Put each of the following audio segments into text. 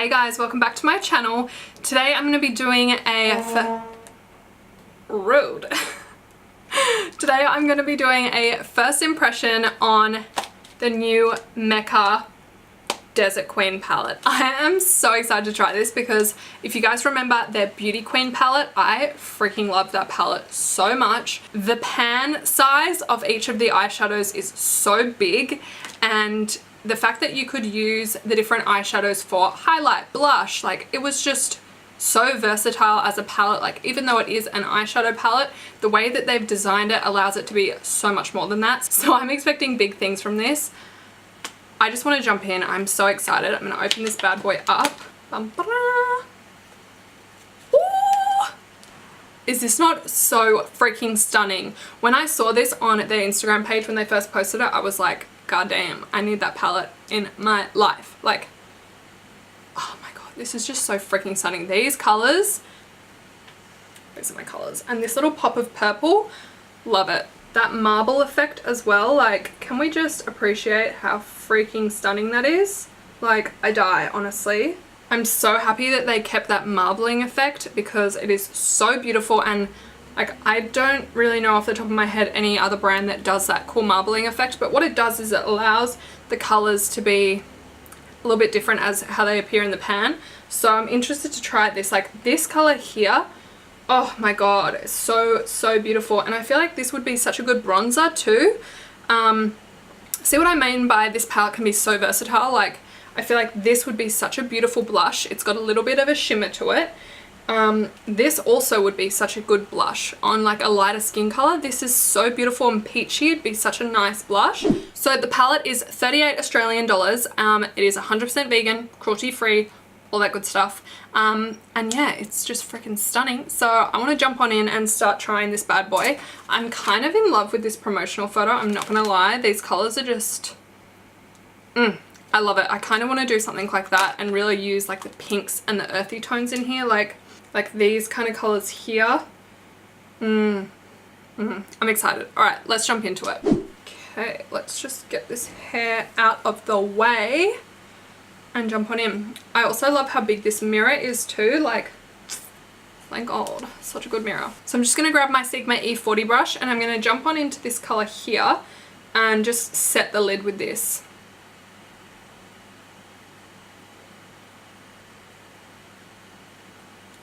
Hey guys, welcome back to my channel. Today I'm going to be doing a Today I'm going to be doing a first impression on the new Mecca Desert Queen palette. I am so excited to try this because if you guys remember their Beauty Queen palette, I freaking love that palette so much. The pan size of each of the eyeshadows is so big, and the fact that you could use the different eyeshadows for highlight, blush, like it was just so versatile as a palette. Like even though it is an eyeshadow palette, the way that they've designed it allows it to be so much more than that. So I'm expecting big things from this. I just want to jump in. I'm so excited. I'm going to open this bad boy up. Ooh! Is this not so freaking stunning? When I saw this on their Instagram page when they first posted it, I was like, God damn, I need that palette in my life. Like, oh my god, this is just so freaking stunning. These colors, these are my colors. And this little pop of purple, love it. That marble effect as well, like, can we just appreciate how freaking stunning that is? Like, I die, honestly. I'm so happy that they kept that marbling effect because it is so beautiful, and like I don't really know off the top of my head any other brand that does that cool marbling effect, but what it does is it allows the colors to be a little bit different as how they appear in the pan. So I'm interested to try this. Like this color here, oh my god, it's so beautiful, and I feel like this would be such a good bronzer too. See what I mean by this palette can be so versatile? Like I feel like this would be such a beautiful blush. It's got a little bit of a shimmer to it. This also would be such a good blush on like a lighter skin color. This is so beautiful and peachy. It'd be such a nice blush. So the palette is 38 Australian dollars. It is 100% vegan, cruelty free, all that good stuff. And yeah, it's just freaking stunning. So I want to jump on in and start trying this bad boy. I'm kind of in love with this promotional photo. I'm not gonna lie. These colors are just, I love it. I kind of want to do something like that and really use like the pinks and the earthy tones in here. Like these kind of colors here. I'm excited. All right, let's jump into it. Okay, let's just get this hair out of the way and jump on in. I also love how big this mirror is too. Like, thank God, such a good mirror. So I'm just gonna grab my Sigma E40 brush and I'm gonna jump on into this color here and just set the lid with this.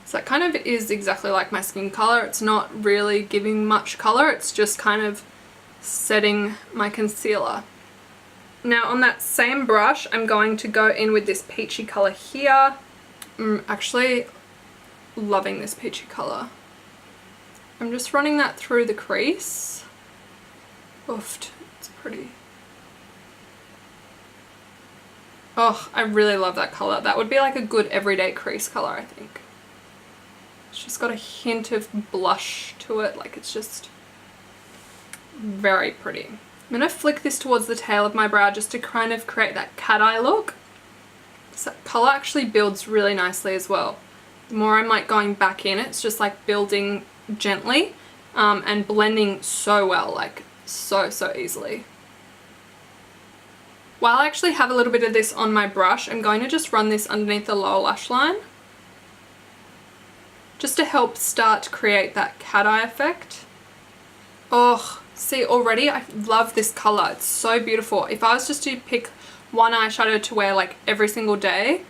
So that kind of is exactly like my skin color. It's not really giving much color. It's just kind of setting my concealer. Now on that same brush, I'm going to go in with this peachy color here. I'm actually loving this peachy color. I'm just running that through the crease. Oofed, it's pretty. Oh, I really love that color. That would be like a good everyday crease color, I think. It's just got a hint of blush to it, like it's just very pretty. I'm going to flick this towards the tail of my brow just to kind of create that cat eye look. So that colour actually builds really nicely as well. The more I'm like going back in, it's just like building gently and blending so well, like so easily. While I actually have a little bit of this on my brush, I'm going to just run this underneath the lower lash line, just to help start to create that cat eye effect. Oh, see already I love this color. It's so beautiful. If I was just to pick one eyeshadow to wear like every single day,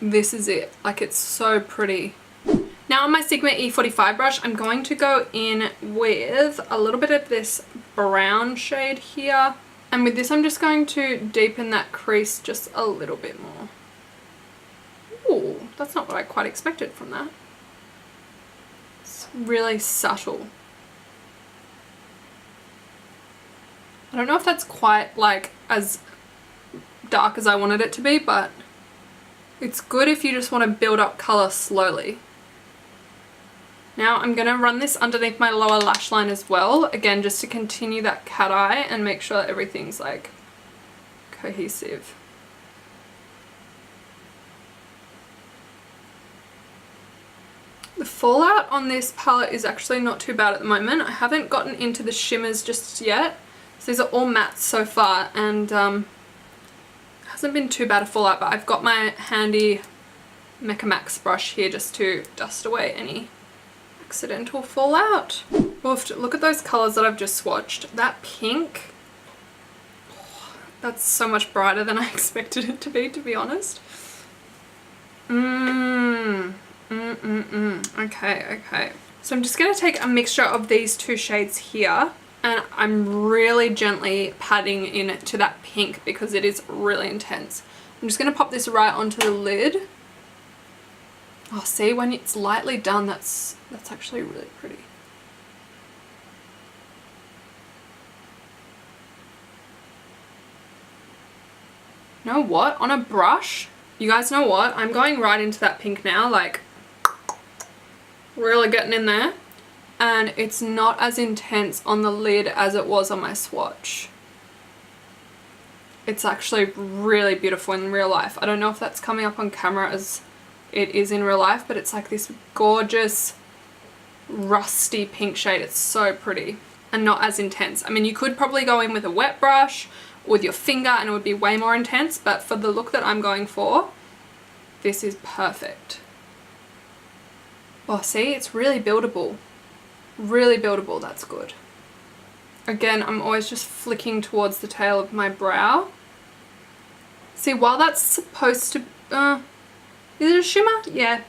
this is it. Like it's so pretty. Now on my Sigma E45 brush, I'm going to go in with a little bit of this brown shade here. And with this, I'm just going to deepen that crease just a little bit more. Ooh, that's not what I quite expected from that. Really subtle. I don't know if that's quite like as dark as I wanted it to be, but it's good if you just want to build up color slowly. Now I'm going to run this underneath my lower lash line as well, again just to continue that cat eye and make sure that everything's like cohesive. The fallout on this palette is actually not too bad at the moment. I haven't gotten into the shimmers just yet. So these are all mattes so far, and hasn't been too bad a fallout, but I've got my handy Mecca Max brush here just to dust away any accidental fallout. Oof, look at those colours that I've just swatched. That pink, that's so much brighter than I expected it to be honest. Okay. So I'm just going to take a mixture of these two shades here, and I'm really gently patting into that pink because it is really intense. I'm just going to pop this right onto the lid. Oh, see, when it's lightly done, that's actually really pretty. You know what? On a brush, you guys know what? I'm going right into that pink now, like really getting in there. And it's not as intense on the lid as it was on my swatch. It's actually really beautiful in real life. I don't know if that's coming up on camera as it is in real life, but it's like this gorgeous rusty pink shade. It's so pretty and not as intense. I mean, you could probably go in with a wet brush with your finger and it would be way more intense, but for the look that I'm going for, this is perfect. Oh, see, it's really buildable. Really buildable, that's good. Again, I'm always just flicking towards the tail of my brow. See, while that's supposed to, is it a shimmer? Yeah,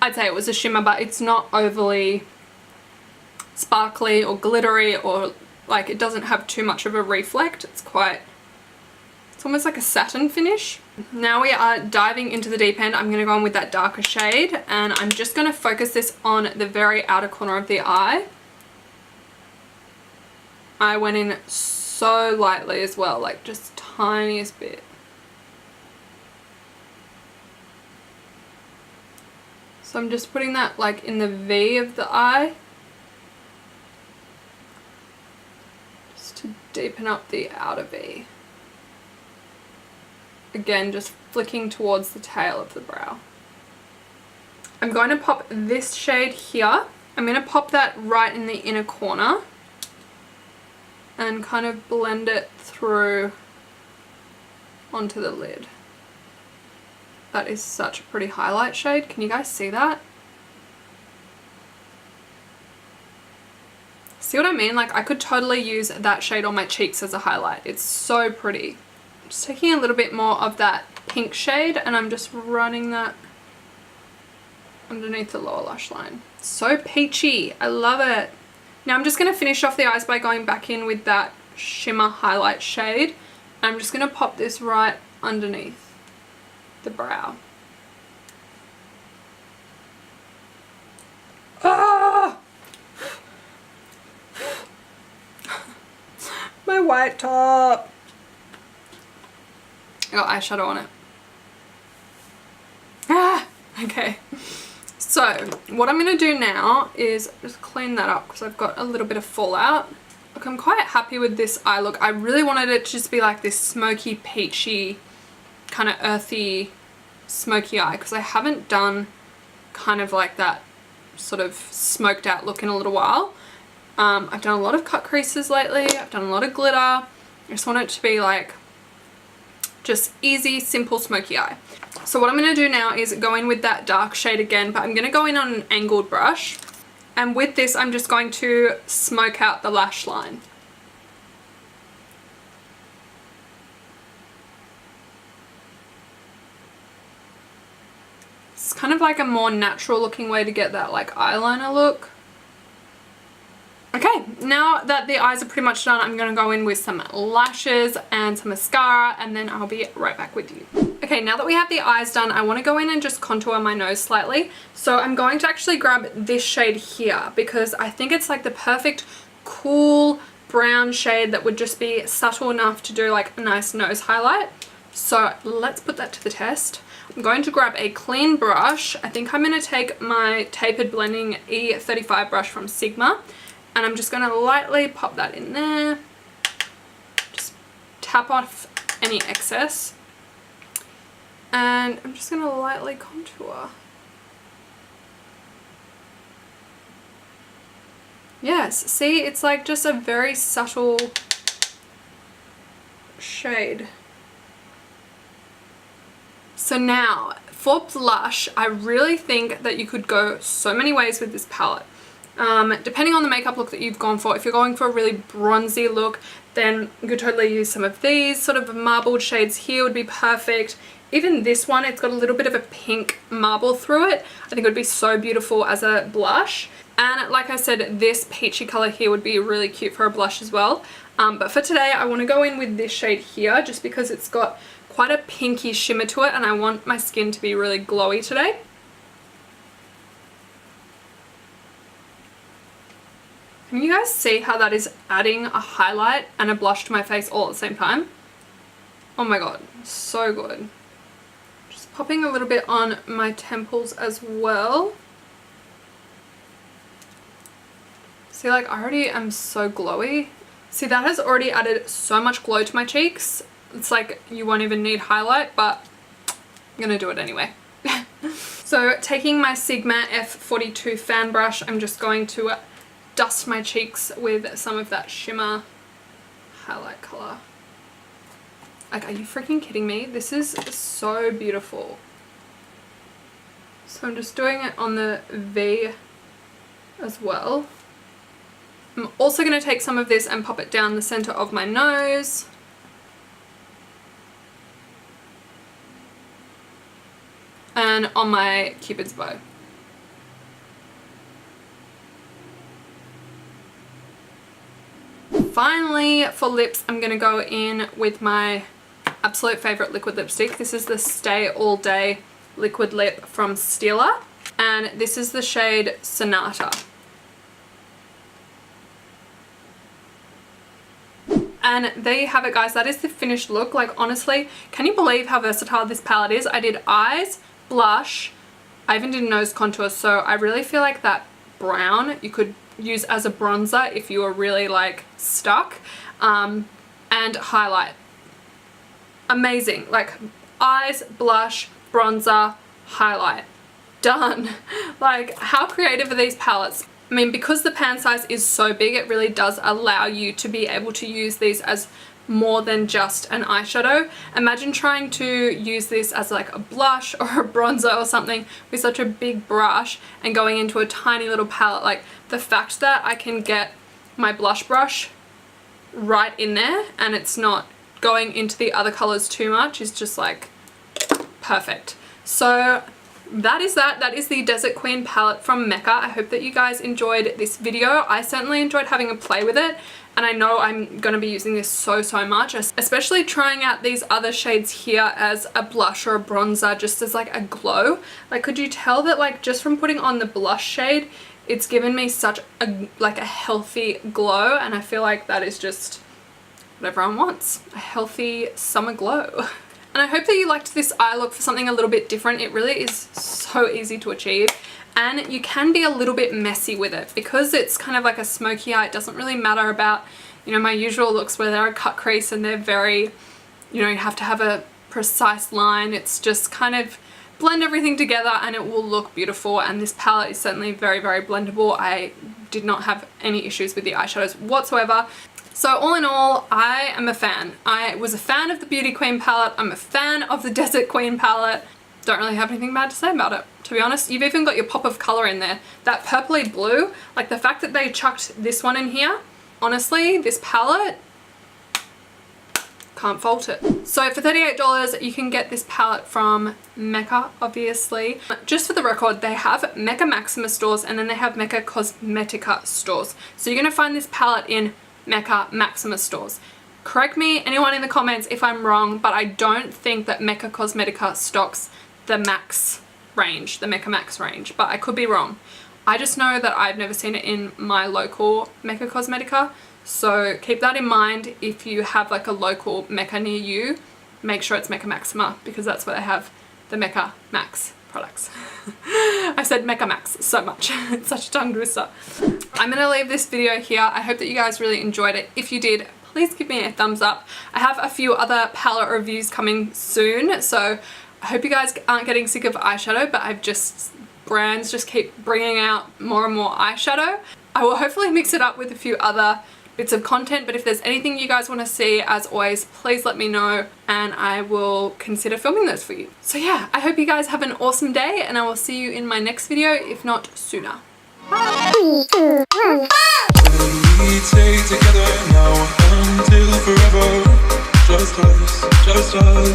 I'd say it was a shimmer, but it's not overly sparkly or glittery, or like it doesn't have too much of a reflect. It's almost like a satin finish. Now we are diving into the deep end. I'm going to go in with that darker shade, and I'm just going to focus this on the very outer corner of the eye. I went in so lightly as well, like just tiniest bit. So I'm just putting that like in the V of the eye, just to deepen up the outer V. Again, just flicking towards the tail of the brow. I'm going to pop this shade here. I'm going to pop that right in the inner corner and kind of blend it through onto the lid. That is such a pretty highlight shade. Can you guys see that? See what I mean? Like, I could totally use that shade on my cheeks as a highlight. It's so pretty. Just taking a little bit more of that pink shade and I'm just running that underneath the lower lash line. So peachy. I love it. Now I'm just going to finish off the eyes by going back in with that shimmer highlight shade. I'm just going to pop this right underneath the brow. Ah! My white top. I got eyeshadow on it. Ah! Okay. So what I'm going to do now is just clean that up because I've got a little bit of fallout. Look, I'm quite happy with this eye look. I really wanted it to just be like this smoky, peachy, kind of earthy, smoky eye because I haven't done kind of like that sort of smoked out look in a little while. I've done a lot of cut creases lately. I've done a lot of glitter. I just want it to be like just easy, simple, smoky eye. So what I'm going to do now is go in with that dark shade again, but I'm going to go in on an angled brush. And with this, I'm just going to smoke out the lash line. It's kind of like a more natural looking way to get that like eyeliner look. Okay, now that the eyes are pretty much done, I'm going to go in with some lashes and some mascara, and then I'll be right back with you. Okay, now that we have the eyes done, I want to go in and just contour my nose slightly. So I'm going to actually grab this shade here because I think it's like the perfect cool brown shade that would just be subtle enough to do like a nice nose highlight. So let's put that to the test. I'm going to grab a clean brush. I think I'm going to take my tapered blending E35 brush from Sigma. And I'm just going to lightly pop that in there. Just tap off any excess. And I'm just going to lightly contour. Yes, see, it's like just a very subtle shade. So now for blush, I really think that you could go so many ways with this palette. Depending on the makeup look that you've gone for, if you're going for a really bronzy look, then you could totally use some of these sort of marbled shades here would be perfect. Even this one, it's got a little bit of a pink marble through it. I think it would be so beautiful as a blush. And like I said, this peachy color here would be really cute for a blush as well. But for today, I want to go in with this shade here just because it's got quite a pinky shimmer to it and I want my skin to be really glowy today. Can you guys see how that is adding a highlight and a blush to my face all at the same time? Oh my god, so good. Just popping a little bit on my temples as well. See, like I already am so glowy. See, that has already added so much glow to my cheeks. It's like you won't even need highlight, but I'm gonna do it anyway. So taking my Sigma F42 fan brush, I'm just going to dust my cheeks with some of that shimmer highlight color. Like, are you freaking kidding me? This is so beautiful. So I'm just doing it on the V as well. I'm also going to take some of this and pop it down the center of my nose. And on my Cupid's bow. Finally, for lips, I'm going to go in with my absolute favorite liquid lipstick. This is the Stay All Day liquid lip from STILA, and this is the shade Sonata. And there you have it, guys. That is the finished look. Like, honestly, can you believe how versatile this palette is? I did eyes, blush, I even did nose contour, so I really feel like that brown you could use as a bronzer if you were really like stuck, and highlight. Amazing. Like, eyes, blush, bronzer, highlight. Done. Like, how creative are these palettes? I mean, because the pan size is so big, it really does allow you to be able to use these as more than just an eyeshadow. Imagine trying to use this as like a blush or a bronzer or something with such a big brush and going into a tiny little palette. Like, the fact that I can get my blush brush right in there and it's not going into the other colors too much is just like perfect. So that is the Desert Queen palette from Mecca. I hope that you guys enjoyed this video. I certainly enjoyed having a play with it, and I know I'm going to be using this so much, especially trying out these other shades here as a blush or a bronzer, just as like a glow. Like, could you tell that, like, just from putting on the blush shade, it's given me such a like a healthy glow, and I feel like that is just what everyone wants, a healthy summer glow. And I hope that you liked this eye look for something a little bit different. It really is so easy to achieve, and you can be a little bit messy with it because it's kind of like a smoky eye. It doesn't really matter about, you know, my usual looks where they're a cut crease and they're very, you know, you have to have a precise line. It's just kind of blend everything together and it will look beautiful, and this palette is certainly very blendable. I did not have any issues with the eyeshadows whatsoever. So all in all, I am a fan. I was a fan of the Beauty Queen palette. I'm a fan of the Desert Queen palette. Don't really have anything bad to say about it, to be honest. You've even got your pop of color in there. That purpley blue, like the fact that they chucked this one in here, honestly, this palette, can't fault it. So for $38, you can get this palette from Mecca, obviously. Just for the record, they have Mecca Maxima stores and then they have Mecca Cosmetica stores. So you're gonna find this palette in Mecca Maxima stores. Correct me, anyone in the comments, if I'm wrong, but I don't think that Mecca Cosmetica stocks the Max range, the Mecca Max range, but I could be wrong. I just know that I've never seen it in my local Mecca Cosmetica, so keep that in mind. If you have like a local Mecca near you, make sure it's Mecca Maxima, because that's where they have the Mecca Max products. I said Mecca Max so much. It's such a tongue twister. I'm gonna leave this video here. I hope that you guys really enjoyed it. If you did, please give me a thumbs up. I have a few other palette reviews coming soon, so I hope you guys aren't getting sick of eyeshadow, but brands just keep bringing out more and more eyeshadow. I will hopefully mix it up with a few other bits of content. But if there's anything you guys want to see, as always, please let me know and I will consider filming those for you. So yeah, I hope you guys have an awesome day and I will see you in my next video, if not sooner. We stay together now until forever. Just us, just us.